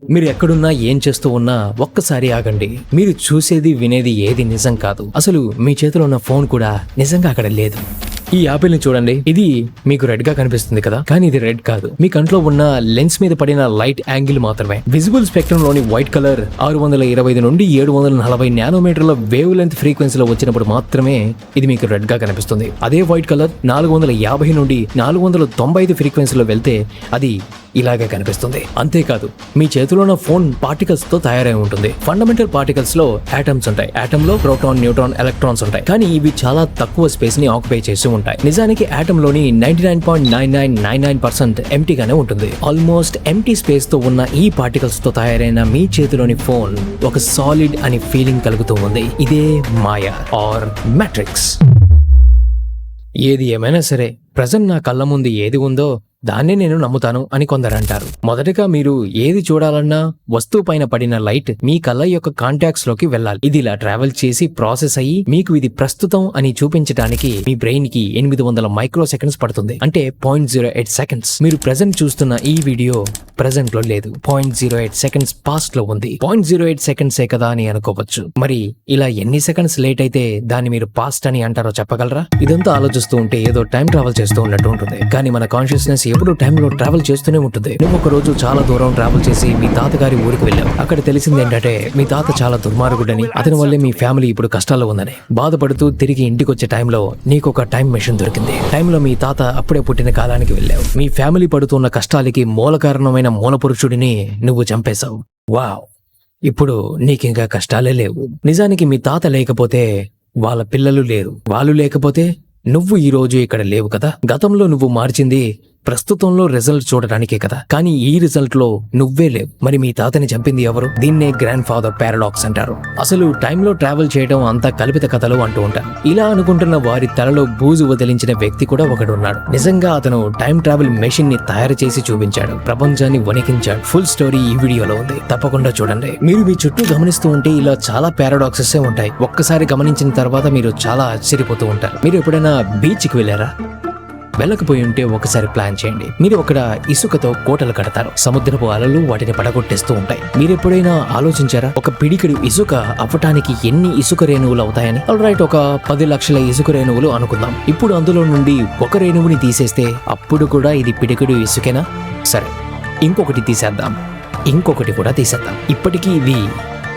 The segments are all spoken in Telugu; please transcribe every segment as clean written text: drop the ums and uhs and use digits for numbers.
మీరు ఎక్కడున్నా ఏం చేస్తూ ఉన్నా ఒక్కసారి ఆగండి. మీరు చూసేది వినేది ఏది నిజం కాదు. అసలు మీ చేతిలో ఉన్న ఫోన్ కూడా నిజంగా అక్కడ లేదు. ఈ యాపిల్ ని చూడండి. ఇది మీకు రెడ్ గా కనిపిస్తుంది కదా, కానీ ఇది రెడ్ కాదు. మీ కంట్లో ఉన్న లెన్స్ మీద పడిన లైట్ యాంగిల్ మాత్రమే. విజిబుల్ స్పెక్ట్రమ్ లోని వైట్ కలర్ 625 నుండి 740 నానోమీటర్ల వేవ్ లెంత్ ఫ్రీక్వెన్సీలో వచ్చినప్పుడు మాత్రమే ఇది మీకు రెడ్ గా కనిపిస్తుంది. అదే వైట్ కలర్ 450 నుండి 495 ఫ్రీక్వెన్సీలో వెళ్తే అది ఇలాగే కనిపిస్తుంది. అంతేకాదు, మీ చేతిలో ఉన్న ఫోన్ పార్టికల్స్ తో తయారై ఉంటుంది. ఫండమెంటల్ పార్టికల్స్ లో ఆటమ్స్ ఉంటాయి. ఆటమ్ లో ప్రోటాన్, న్యూట్రాన్, ఎలక్ట్రాన్స్ ఉంటాయి. కానీ ఇవి చాలా తక్కువ స్పేస్ ని ఆక్యుపై చేసి ఉంటాయి. నిజానికి ఆటమ్ లోని 99.9999% ఎంటీ గానే ఉంటుంది. ఆల్మోస్ట్ ఎంటీ స్పేస్ తో ఉన్న ఈ పార్టికల్స్ తో తయారైన మీ చేతిలోని ఫోన్ ఒక సాలిడ్ అని ఫీలింగ్ కలుగుతూ ఉంది. ఇదే మాయా ఆర్ మ్యాట్రిక్స్. ఏది ఏమైనా సరే, ప్రెజెంట్ నా కళ్ళ ముందు ఏది ఉందో దాన్నే నేను నమ్ముతాను అని కొందరు అంటారు. మొదటగా మీరు ఏది చూడాలన్నా వస్తువు పైన పడిన లైట్ మీ కళ్ళ యొక్క కాంటాక్ట్స్ లోకి వెళ్ళాలి. ఇది ఇలా ట్రావెల్ చేసి ప్రాసెస్ అయ్యి మీకు ఇది ప్రస్తుతం అని చూపించడానికి మీ బ్రెయిన్ కి 800 మైక్రో సెకండ్స్ పడుతుంది. అంటే 0.08 సెకండ్స్. మీరు ప్రెజెంట్ చూస్తున్న ఈ వీడియో ప్రెజెంట్ లో లేదు, 0.08 సెకండ్స్ పాస్ట్ లో ఉంది. 0.08 సెకండ్సే కదా అని అనుకోవచ్చు. మరి ఇలా ఎన్ని సెకండ్స్ లేట్ అయితే దాన్ని మీరు పాస్ట్ అని అంటారో చెప్పగలరా? ఇదంతా ఆలోచిస్తూ ఉంటే ఏదో టైం ట్రావెల్ చేస్తూ ఉన్నట్టు ఉంటుంది. కానీ మన కాన్షియస్నెస్ ఎప్పుడు టైంలో ట్రావెల్ చేస్తూనే ఉంటుంది. నువ్వు ఒక రోజు చాలా దూరం ట్రావెల్ చేసి మీ తాతగారి ఊరికి వెళ్ళావు. అక్కడ తెలిసింది ఏంటంటే మీ తాత చాలా దుర్మార్గుడని, అతని వల్లే మీ ఫ్యామిలీ ఇప్పుడు కష్టాల్లో ఉందని. బాధపడుతూ తిరిగి ఇంటికి వచ్చే టైంలో నీకు ఒక టైం మెషిన్ దొరికింది. టైంలో మీ తాత అప్పుడే పుట్టిన కాలానికి వెళ్ళావు. మీ ఫ్యామిలీ పడుతున్న కష్టాలకి మూల కారణమైన మూల పురుషుడిని నువ్వు చంపేశావు. వావ్, ఇప్పుడు నీకింకా కష్టాలే లేవు. నిజానికి మీ తాత లేకపోతే వాళ్ళ పిల్లలు లేరు. వాళ్ళు లేకపోతే నువ్వు ఈ రోజు ఇక్కడ లేవు కదా. గతంలో నువ్వు మార్చింది ప్రస్తుతంలో రిజల్ట్ చూడడానికే కదా, కానీ ఈ రిజల్ట్ లో నువ్వే లేవు. మరి మీ తాతని చంపింది ఎవరు? దీన్నే గ్రాండ్ ఫాదర్ పారాడాక్స్ అంటారు. అసలు టైంలో ట్రావెల్ చేయడం అంతా కల్పిత కథలు అంటూ ఉంటారు. ఇలా అనుకుంటున్న వారి తలలో బూజు వదిలించిన వ్యక్తి కూడా ఒకడు ఉన్నాడు. నిజంగా అతను టైం ట్రావెల్ మెషిన్ ని తయారు చేసి చూపించాడు, ప్రపంచాన్ని వణికించాడు. ఫుల్ స్టోరీ ఈ వీడియోలో ఉంది, తప్పకుండా చూడండి. మీరు మీ చుట్టూ గమనిస్తూ ఉంటే ఇలా చాలా పారాడాక్సెస్ ఉంటాయి. ఒక్కసారి గమనించిన తర్వాత మీరు చాలా ఆశ్చర్యపోతూ ఉంటారు. మీరు ఎప్పుడైనా బీచ్ కి వెళ్ళారా? వెళ్ళకపోయి ఉంటే ఒకసారి ప్లాన్ చేయండి. మీరు అక్కడ ఇసుకతో కోటలు కడతారు. సముద్రపు అలలు వాటిని పడగొట్టేస్తూ ఉంటాయి. మీరెప్పుడైనా ఆలోచించారా ఒక పిడికెడు ఇసుక అవ్వటానికి ఎన్ని ఇసుక రేణువులు అవుతాయని? ఆల్రైట్, ఒక 10 లక్షల ఇసుక రేణువులు అనుకుందాం. ఇప్పుడు అందులో నుండి ఒక రేణువుని తీసేస్తే అప్పుడు కూడా ఇది పిడికెడు ఇసుకేనా? సరే, ఇంకొకటి తీసేద్దాం, ఇంకొకటి కూడా తీసేద్దాం. ఇప్పటికీ ఇవి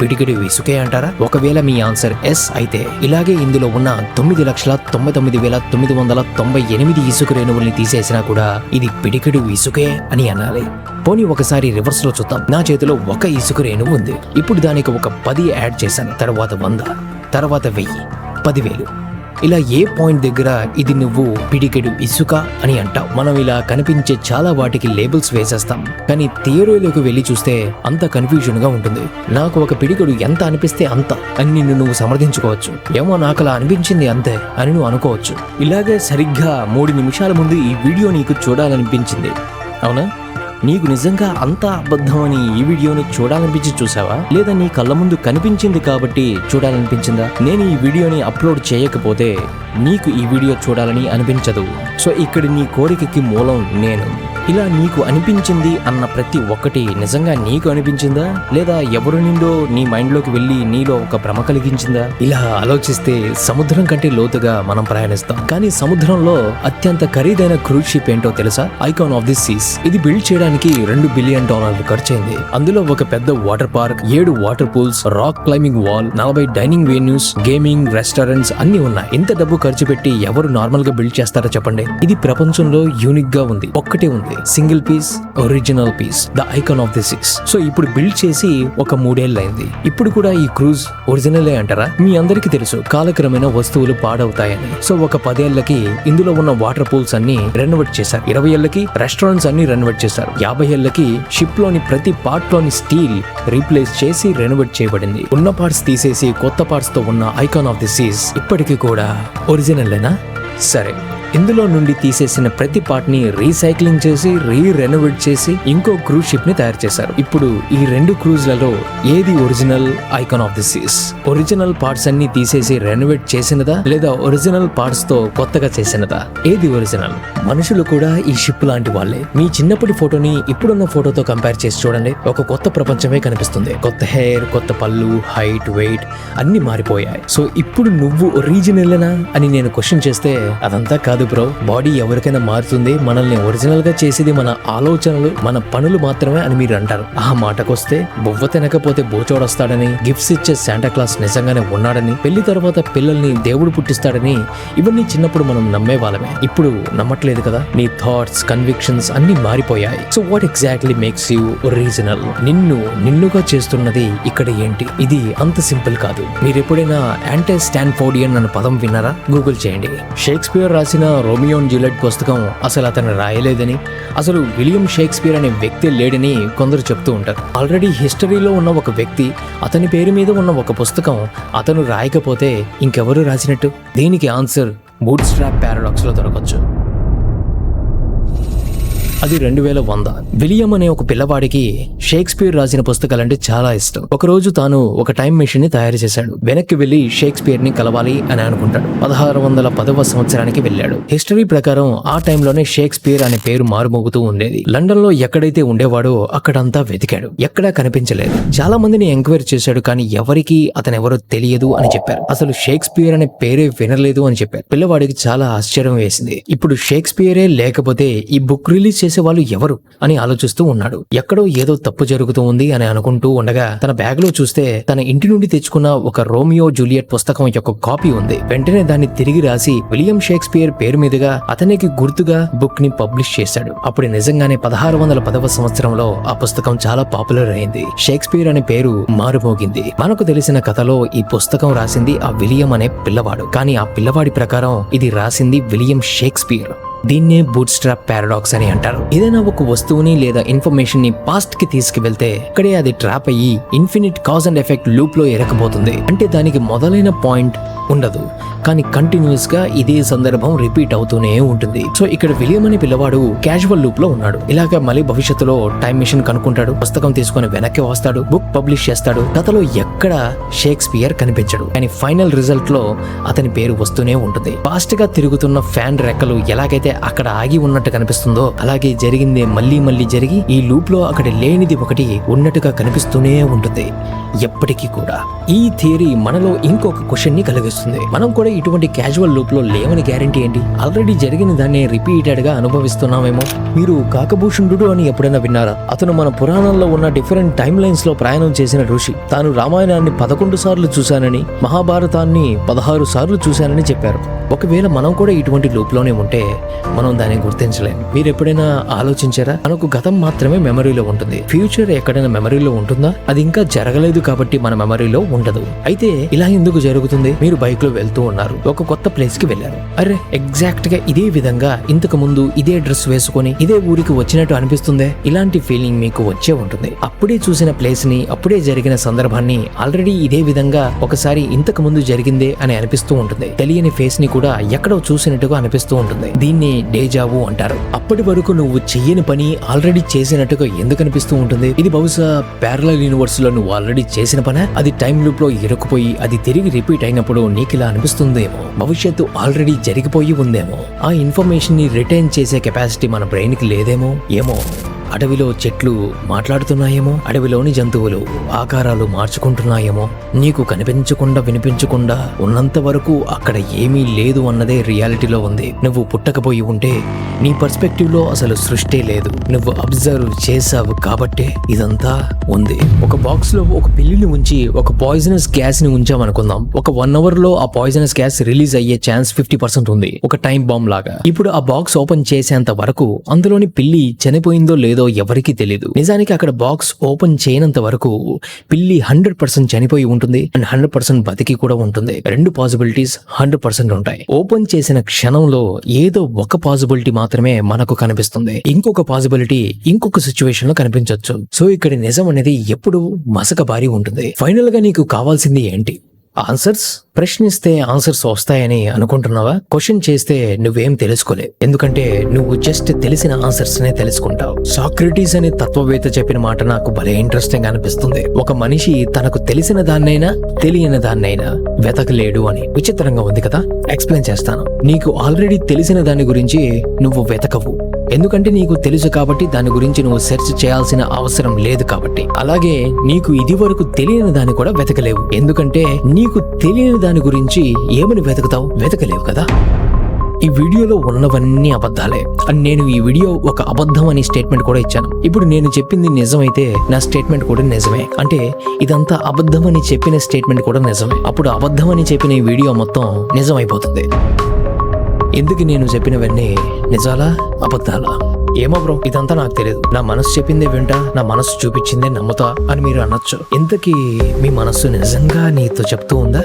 పిడికెడు ఇసుకే అంటారా? ఒకవేళ మీ ఆన్సర్ ఎస్ అయితే ఇలాగే ఇందులో ఉన్న 9,99,998 ఇసుక రేణువుల్ని తీసేసినా కూడా ఇది పిడికెడు ఇసుకే అని అనాలి. పోనీ ఒకసారి రివర్స్ లో చూద్దాం. నా చేతిలో ఒక ఇసుక రేణువు ఉంది. ఇప్పుడు దానికి ఒక 10 యాడ్ చేశాను. తర్వాత 100, తర్వాత 1000, 10,000. ఇలా ఏ పాయింట్ దగ్గర ఇది నువ్వు పిడికెడు ఇసుక అని అంటావు? మనం ఇలా కనిపించే చాలా వాటికి లేబుల్స్ వేసేస్తాం, కానీ థియరీలోకి వెళ్ళి చూస్తే అంత కన్ఫ్యూజన్ గా ఉంటుంది. నాకు ఒక పిడికెడు ఎంత అనిపిస్తే అంత అని నిన్ను నువ్వు సమర్థించుకోవచ్చు. ఏమో నాకు అలా అనిపించింది అంతే అని నువ్వు అనుకోవచ్చు. ఇలాగే సరిగ్గా 3 నిమిషాల ముందు ఈ వీడియో నీకు చూడాలనిపించింది, అవునా? నీకు నిజంగా అంత అబద్ధం అని ఈ వీడియోని చూడాలనిపించి చూసావా? లేదా నీ కళ్ళ ముందు కనిపించింది కాబట్టి చూడాలనిపించిందా? నేను ఈ వీడియోని అప్లోడ్ చేయకపోతే నీకు ఈ వీడియో చూడాలని అనిపించదు. సో ఇక్కడ నీ కోరికకి మూలం నేను. ఇలా నీకు అనిపించింది అన్న ప్రతి ఒక్కటి నిజంగా నీకు అనిపించిందా, లేదా ఎవరు నిండో నీ మైండ్ లోకి వెళ్ళి నీలో ఒక భ్రమ కలిగించిందా? ఇలా ఆలోచిస్తే సముద్రం కంటే లోతుగా మనం ప్రయాణిస్తాం. కానీ సముద్రంలో అత్యంత ఖరీదైన క్రూజ్ షిప్ ఏంటో తెలుసా? Icon of the seas. ఇది బిల్డ్ చేయడానికి $2 బిలియన్ ఖర్చయింది. అందులో ఒక పెద్ద water park, 7 water pools, rock climbing wall, 40 dining venues, gaming, restaurants అన్ని ఉన్నాయి. ఇంత డబ్బు ఖర్చు పెట్టి ఎవరు నార్మల్ గా బిల్డ్ చేస్తారో చెప్పండి? ఇది ప్రపంచంలో యూనిక్ గా ఉంది, ఒక్కటే ఉంది, single piece, original piece, the icon of the seas. So ఇప్పుడు బిల్డ్ చేసి ఒక 3 ఏళ్లైంది. ఇప్పుడు కూడా ఈ క్రూజ్ ఒరిజినలే అంటారా? మీ అందరికీ తెలుసు కాలక్రమేణా వస్తువులు పాడవుతాయని. సో ఒక 10 ఏళ్లకి ఇందులో ఉన్న వాటర్ పూల్స్ అన్ని రెనోవేట్ చేశారు. 20 ఏళ్లకి రెస్టారెంట్స్ అన్ని రెనోవేట్ చేశారు. 50 ఏళ్లకి షిప్ లోని ప్రతి పార్ట్ లోని స్టీల్ రీప్లేస్ చేసి రెనోవేట్ చేయబడింది. ఉన్న పార్ట్స్ తీసేసి కొత్త పార్ట్స్ తో ఉన్న ఐకాన్ ఆఫ్ ది సీస్ ఇప్పటికీ కూడా ఒరిజినల్లేనా? సరే, ఇందులో నుండి తీసేసిన ప్రతి పార్ట్ ని రీసైక్లింగ్ చేసి రెనోవేట్ చేసి ఇంకో క్రూజ్ షిప్ ని తయారు చేశారు. ఇప్పుడు ఈ 2 క్రూజ్లలో ఏది original icon of the seas? Original parts అన్ని తీసేసి రెనోవేట్ చేసినదా లేదా ఒరిజినల్ పార్ట్స్ తో కొత్తగా చేసినదా? ఏది ఒరిజినల్? మనుషులు కూడా ఈ షిప్ లాంటి వాళ్ళే. మీ చిన్నప్పటి ఫోటోని ఇప్పుడున్న ఫోటోతో కంపేర్ చేసి చూడండి, ఒక కొత్త ప్రపంచమే కనిపిస్తుంది. కొత్త హెయిర్, కొత్త పళ్ళు, హైట్, వెయిట్ అన్ని మారిపోయాయి. సో ఇప్పుడు నువ్వు ఒరిజినల్నా అని నేను క్వశ్చన్ చేస్తే అదంతా కాదు బ్రో. బాడీ ఎవరికైనా మారుతుంది, మనల్ని ఒరిజినల్ గా చేసేది మన ఆలోచనలు, మన పనులు మాత్రమే అని మీరు అంటారు. ఆ మాటకొస్తే బొవ్వ తినకపోతే బోచోడొస్తాడని, గిఫ్ట్స్ ఇచ్చే శాంటా క్లాస్ నిజంగానే ఉన్నాడని, పెళ్లి తర్వాత పిల్లల్ని దేవుడు పుట్టిస్తాడని ఇవన్నీ చిన్నప్పుడు మనం నమ్మే వాళ్ళమే. ఇప్పుడు నమ్మట్లేదు కదా. నీ థాట్స్, కన్విక్షన్స్ అన్ని మారిపోయాయి. So what exactly makes you original? నిన్నుగా చేస్తున్నది ఇక్కడ ఏంటి? ఇది అంత సింపుల్ కాదు. మీరు ఎప్పుడైనా యాంటీ స్టాన్ఫోర్డియన్ అన్న పదం విన్నారా? గూగుల్ చేయండి. షేక్స్పియర్ రాసిన రోమియో అండ్ జూలియట్ పుస్తకం అసలు అతను రాయలేదని, అసలు విలియం షేక్స్పియర్ అనే వ్యక్తి లేడని కొందరు చెప్తూ ఉంటారు. ఆల్రెడీ హిస్టరీలో ఉన్న ఒక వ్యక్తి, అతని పేరు మీద ఉన్న ఒక పుస్తకం అతను రాయకపోతే ఇంకెవరు రాసినట్టు? దీనికి ఆన్సర్ బూట్ స్ట్రాప్ పారాడాక్స్ లో దొరకచ్చు. అది 2100. విలియం అనే ఒక పిల్లవాడికి షేక్స్పియర్ రాసిన పుస్తకాలంటే చాలా ఇష్టం. ఒకరోజు తాను ఒక టైం మెషిన్ ని తయారు చేశాడు. వెనక్కి వెళ్లి షేక్స్పియర్ ని కలవాలి అని అనుకుంటాడు. 1610వ సంవత్సరానికి వెళ్ళాడు. హిస్టరీ ప్రకారం ఆ టైంలోనే షేక్స్పియర్ అనే పేరు మారుమోగుతూ ఉండేది. లండన్ లో ఎక్కడైతే ఉండేవాడో అక్కడంతా వెతికాడు, ఎక్కడా కనిపించలేదు. చాలా మందిని ఎంక్వైరీ చేశాడు, కానీ ఎవరికి అతనెవరో తెలియదు అని చెప్పారు. అసలు షేక్స్పియర్ అనే పేరే వినలేదు అని చెప్పారు. పిల్లవాడికి చాలా ఆశ్చర్యం వేసింది. ఇప్పుడు షేక్స్పియరే లేకపోతే ఈ బుక్ రిలీజ్ వాళ్ళు ఎవరు అని ఆలోచిస్తూ ఉన్నాడు. ఎక్కడో ఏదో తప్పు జరుగుతూ ఉంది అని అనుకుంటూ ఉండగా తన బ్యాగ్ లో చూస్తే తన ఇంటి నుండి తెచ్చుకున్న ఒక రోమియో జూలియట్ పుస్తకం యొక్క కాపీ ఉంది. వెంటనే దాన్ని తిరిగి రాసి విలియం షేక్స్పియర్ పేరు మీదుగా అతనికి గుర్తుగా బుక్ ని పబ్లిష్ చేశాడు. అప్పుడు నిజంగానే 1610వ సంవత్సరంలో ఆ పుస్తకం చాలా పాపులర్ అయింది. షేక్స్పియర్ అనే పేరు మారుమోగింది. మనకు తెలిసిన కథలో ఈ పుస్తకం రాసింది ఆ విలియం అనే పిల్లవాడు, కానీ ఆ పిల్లవాడి ప్రకారం ఇది రాసింది విలియం షేక్స్పియర్. దీన్నే బూట్ స్ట్రాప్ పారాడాక్స్ అని అంటారు. ఏదైనా ఒక వస్తువుని లేదా ఇన్ఫర్మేషన్ ని పాస్ట్ కి తీసుకువెళ్తే ఇక్కడే అది ట్రాప్ అయ్యి infinite cause and effect loop లో ఇరకపోతుంది. అంటే దానికి మొదలైన పాయింట్ ఉండదు, కానీ కంటిన్యూస్ గా ఇదే సందర్భం రిపీట్ అవుతూనే ఉంటుంది. సో ఇక్కడ విలియం అనే పిల్లవాడు క్యాజువల్ లూప్ లో ఉన్నాడు. ఇలాగా మళ్ళీ భవిష్యత్తులో టైం మిషన్ కనుక్కుంటాడు, పుస్తకం తీసుకుని వెనక్కి వస్తాడు, బుక్ పబ్లిష్ చేస్తాడు. కథలో ఎక్కడ షేక్స్పియర్ కనిపించడు, కానీ ఫైనల్ రిజల్ట్ లో అతని పేరు వస్తూనే ఉంటుంది. ఫాస్ట్ గా తిరుగుతున్న ఫ్యాన్ రెక్కలు ఎలాగైతే అక్కడ ఆగి ఉన్నట్టు కనిపిస్తుందో అలాగే జరిగిందే మళ్ళీ మళ్ళీ జరిగి ఈ లూప్ లో అక్కడ లేనిది ఒకటి ఉన్నట్టుగా కనిపిస్తూనే ఉంటుంది ఎప్పటికీ కూడా. ఈ థియరీ మనలో ఇంకొక క్వశ్చన్ ని కలిగిస్తుంది. మనం కూడా ఇటువంటి క్యాజువల్ లూప్ లో లేవని గ్యారంటీ ఏంటి? ఆల్రెడీ జరిగిన దాన్ని రిపీటెడ్ గా అనుభవిస్తున్నామేమో. మీరు కాకభూషణుడు అని ఎప్పుడైనా విన్నారా? అతను మన పురాణాల్లో ఉన్న డిఫరెంట్ టైమ్ లైన్స్ లో ప్రయాణం చేసిన ఋషి. తాను రామాయణాన్ని 11 సార్లు చూశానని, మహాభారతాన్ని 16 సార్లు చూశానని చెప్పారు. ఒకవేళ మనం కూడా ఇటువంటి లూప్ లోనే ఉంటే మనం దాన్ని గుర్తించలేం. మీరు ఎప్పుడైనా ఆలోచించారా? మనకు గతం మాత్రమే మెమరీలో ఉంటుంది, ఫ్యూచర్ ఎక్కడైనా మెమరీలో ఉంటుందా? అది ఇంకా జరగలేదు కాబట్టి మన మెమరీలో ఉండదు. అయితే ఇలా ఎందుకు జరుగుతుంది? మీరు బైక్ లో వెళ్తూ ఉన్నారు, ఒక కొత్త ప్లేస్ కి వెళ్ళారు. అరే ఎగ్జాక్ట్ గా ఇదే విధంగా ఇంతకు ముందు ఇదే డ్రెస్ వేసుకొని ఇదే ఊరికి వచ్చినట్టు అనిపిస్తుందే. ఇలాంటి ఫీలింగ్ మీకు వచ్చే ఉంటుంది. అప్పుడే చూసిన ప్లేస్ ని, అప్పుడే జరిగిన సందర్భాన్ని ఆల్రెడీ ఇదే విధంగా ఒకసారి ఇంతకు ముందు జరిగిందే అని అనిపిస్తూ ఉంటుంది. తెలియని ఫేస్ ని కూడా ఎక్కడో చూసినట్టుగా అనిపిస్తూ ఉంటుంది. దీన్ని డేజావు అంటారు. అప్పటి వరకు నువ్వు చెయ్యని పని ఆల్రెడీ చేసినట్టుగా ఎందుకు అనిపిస్తూ ఉంటుంది? ఇది బహుశా ప్యారలల్ యూనివర్స్ లో నువ్వు ఆల్రెడీ చేసిన పనే అది టైం లూప్ లో ఇరుక్కుపోయి అది తిరిగి రిపీట్ అయినప్పుడు నీకు ఇలా అనిపిస్తుందేమో. భవిష్యత్తు ఆల్రెడీ జరిగిపోయి ఉందేమో. ఆ ఇన్ఫర్మేషన్ ని రిటైన్ చేసే కెపాసిటీ మన బ్రెయిన్ కి లేదేమో. ఏమో. అడవిలో చెట్లు మాట్లాడుతున్నాయేమో, అడవిలోని జంతువులు ఆకారాలు మార్చుకుంటున్నాయేమో. నీకు కనిపించకుండా వినిపించకుండా ఉన్నంత వరకు అక్కడ ఏమీ లేదు అన్నదే రియాలిటీలో ఉంది. నువ్వు పుట్టకపోయి ఉంటే నీ పర్స్పెక్టివ్ లో అసలు సృష్టి లేదు. నువ్వు అబ్జర్వ్ చేసావు కాబట్టే ఇదంతా ఉంది. ఒక బాక్స్ లో ఒక పిల్లిని ఉంచి ఒక పాయిజనస్ గ్యాస్ ని ఉంచామనుకుందాం. ఒక 1 hour లో ఆ పాయిజనస్ గ్యాస్ రిలీజ్ అయ్యే ఛాన్స్ 50% ఉంది, ఒక టైం బాంబ్ లాగా. ఇప్పుడు ఆ బాక్స్ ఓపెన్ చేసేంత వరకు అందులోని పిల్లి చనిపోయిందో లేదో ఎవరికీ తెలియదు. నిజానికి అక్కడ బాక్స్ ఓపెన్ చేయనంత వరకు పిల్లి 100% చనిపోయి ఉంటుంది అండ్ 100% బతికి కూడా ఉంటుంది. 2 పాసిబిలిటీస్ 100% ఉంటాయి. ఓపెన్ చేసిన క్షణంలో ఏదో ఒక పాసిబిలిటీ మాత్రమే మనకు కనిపిస్తుంది, ఇంకొక పాసిబిలిటీ ఇంకొక సిచ్యువేషన్ లో కనిపించవచ్చు. సో ఇక్కడ నిజం అనేది ఎప్పుడు మసక బారి ఉంటుంది. ఫైనల్ గా నీకు కావాల్సింది ఏంటి? ఆన్సర్స్? ప్రశ్నిస్తే ఆన్సర్స్ వస్తాయని అనుకుంటున్నావా? క్వశ్చన్ చేస్తే నువ్వేం తెలుసుకోలేవు, ఎందుకంటే నువ్వు జస్ట్ తెలిసిన ఆన్సర్స్ నే తెలుసుకుంటావు. సాక్రటీస్ అనే తత్వవేత్త చెప్పిన మాట నాకు భలే ఇంట్రెస్టింగ్ అనిపిస్తుంది. ఒక మనిషి తనకు తెలిసిన దాన్నైనా తెలియని దాన్నైనా వెతకలేడు అని. విచిత్రంగా ఉంది కదా? ఎక్స్ప్లెయిన్ చేస్తాను. నీకు ఆల్రెడీ తెలిసిన దాని గురించి నువ్వు వెతకవు, ఎందుకంటే నీకు తెలుసు కాబట్టి. దాని గురించి నువ్వు సెర్చ్ చేయాల్సిన అవసరం లేదు కాబట్టి. అలాగే నీకు ఇది వరకు తెలియని దాన్ని కూడా వెతకలేవు, ఎందుకంటే నీకు తెలియని దాని గురించి ఏమని వెతుకుతావు? వెతకలేవు కదా. ఈ వీడియోలో ఉన్నవన్నీ అబద్ధాలే. నేను ఈ వీడియో ఒక అబద్ధం అని స్టేట్మెంట్ కూడా ఇచ్చాను. ఇప్పుడు నేను చెప్పింది నిజమైతే నా స్టేట్మెంట్ కూడా నిజమే. అంటే ఇదంతా అబద్ధం అని చెప్పిన స్టేట్మెంట్ కూడా నిజమే. అప్పుడు అబద్ధం అని చెప్పిన ఈ వీడియో మొత్తం నిజమైపోతుంది. ఎందుకు నేను చెప్పినవన్నీ నిజాలా అబద్ధాలా? ఏమో బ్రో, ఇదంతా నాకు తెలియదు. నా మనసు చెప్పిందే వింటా, నా మనసు చూపించిందే నమ్ముతా అని మీరు అనొచ్చు. ఇంతకీ మీ మనస్సు నిజంగా నీతో చెప్తూ ఉందా?